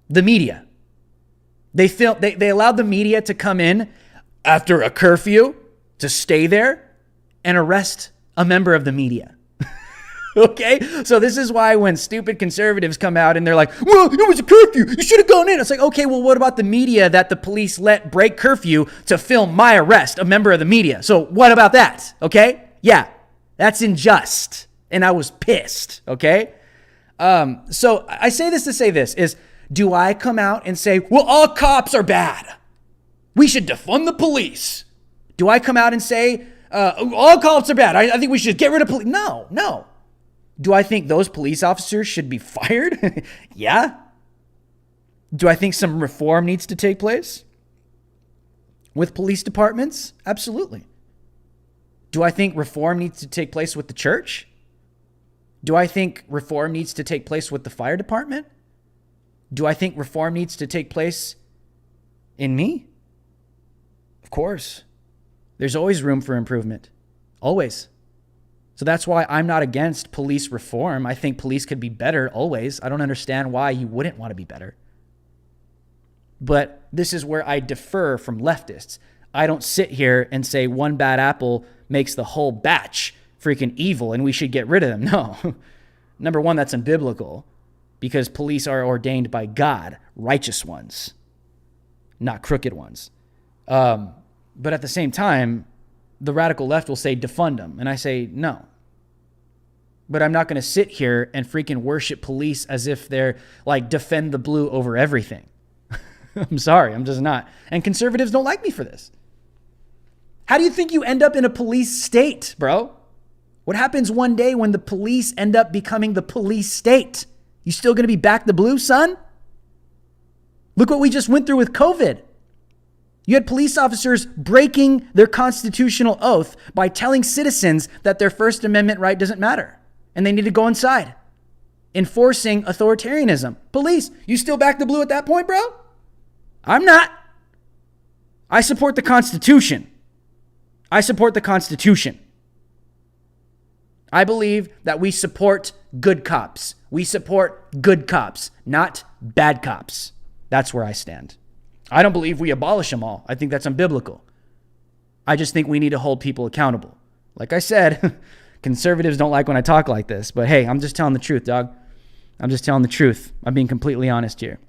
The media. They allowed the media to come in after a curfew to stay there and arrest a member of the media. Okay? So this is why when stupid conservatives come out and they're like, well, it was a curfew. You should have gone in. It's like, okay, well, what about the media that the police let break curfew to film my arrest, a member of the media? So what about that? Okay? Yeah, that's unjust. And I was pissed. Okay? So I say this to say this is, do I come out and say, well, all cops are bad. We should defund the police. Do I come out and say, all cops are bad. I think we should get rid of police. No. Do I think those police officers should be fired? Yeah. Do I think some reform needs to take place with police departments? Absolutely. Do I think reform needs to take place with the church? Do I think reform needs to take place with the fire department? Do I think reform needs to take place in me? Of course. There's always room for improvement. Always. So that's why I'm not against police reform. I think police could be better always. I don't understand why you wouldn't want to be better. But this is where I differ from leftists. I don't sit here and say one bad apple makes the whole batch freaking evil and we should get rid of them. No. Number one, that's unbiblical because police are ordained by God, righteous ones, not crooked ones. But at the same time, the radical left will say defund them. And I say no. But I'm not going to sit here and freaking worship police as if they're like defend the blue over everything. I'm sorry, I'm just not. And conservatives don't like me for this. How do you think you end up in a police state, bro? What happens one day when the police end up becoming the police state? You still going to be back the blue, son? Look what we just went through with COVID. You had police officers breaking their constitutional oath by telling citizens that their First Amendment right doesn't matter and they need to go inside, enforcing authoritarianism. Police, you still back the blue at that point, bro? I'm not. I support the Constitution. I support the Constitution. I believe that we support good cops. We support good cops, not bad cops. That's where I stand. I don't believe we abolish them all. I think that's unbiblical. I just think we need to hold people accountable. Like I said, conservatives don't like when I talk like this, but hey, I'm just telling the truth, dog. I'm just telling the truth. I'm being completely honest here.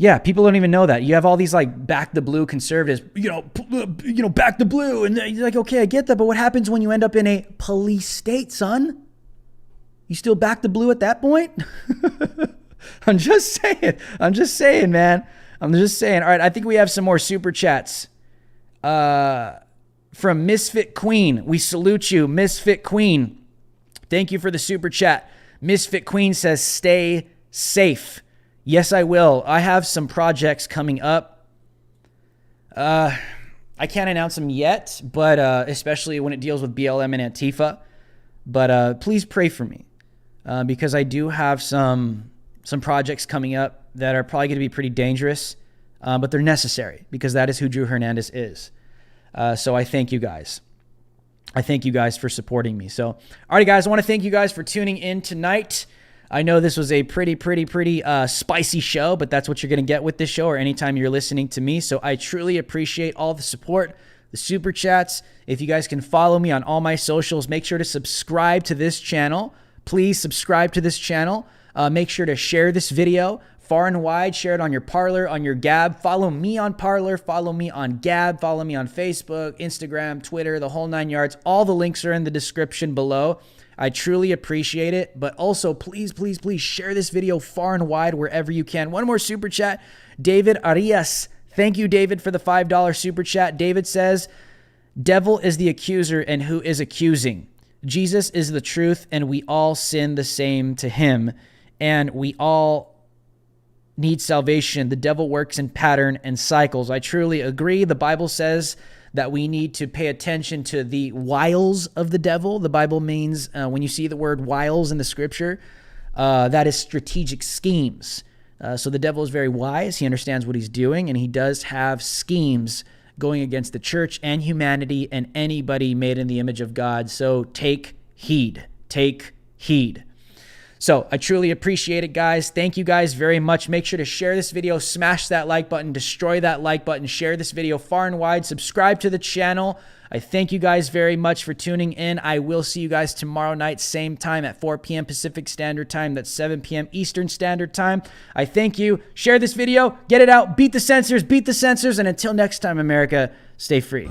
Yeah, people don't even know that. You have all these like back the blue conservatives, back the blue. And you're like, okay, I get that. But what happens when you end up in a police state, son? You still back the blue at that point? I'm just saying, man. I'm just saying. All right, I think we have some more super chats. From Misfit Queen. We salute you, Misfit Queen. Thank you for the super chat. Misfit Queen says, stay safe. Yes, I will. I have some projects coming up. I can't announce them yet, but especially when it deals with BLM and Antifa. But please pray for me because I do have some projects coming up that are probably going to be pretty dangerous, but they're necessary because that is who Drew Hernandez is. So I thank you guys. I thank you guys for supporting me. So, all right, guys, I want to thank you guys for tuning in tonight. I know this was a pretty spicy show, but that's what you're going to get with this show or anytime you're listening to me. So I truly appreciate all the support, the super chats. If you guys can follow me on all my socials, make sure to subscribe to this channel. Please subscribe to this channel. Make sure to share this video far and wide. Share it on your Parler, on your Gab. Follow me on Parler. Follow me on Gab. Follow me on Facebook, Instagram, Twitter, the whole 9 yards. All the links are in the description below. I truly appreciate it. But also, please share this video far and wide wherever you can. One more super chat. David Arias. Thank you, David, for the $5 super chat. David says, devil is the accuser and who is accusing? Jesus is the truth and we all sin the same to him. And we all need salvation. The devil works in pattern and cycles. I truly agree. The Bible says that we need to pay attention to the wiles of the devil. The Bible means when you see the word wiles in the scripture, that is strategic schemes. So the devil is very wise. He understands what he's doing, and he does have schemes going against the church and humanity and anybody made in the image of God. So take heed. Take heed. So I truly appreciate it, guys. Thank you guys very much. Make sure to share this video, smash that like button, destroy that like button, share this video far and wide, subscribe to the channel. I thank you guys very much for tuning in. I will see you guys tomorrow night, same time at 4 p.m. Pacific Standard Time. That's 7 p.m. Eastern Standard Time. I thank you. Share this video. Get it out. Beat the censors. Beat the censors. And until next time, America, stay free.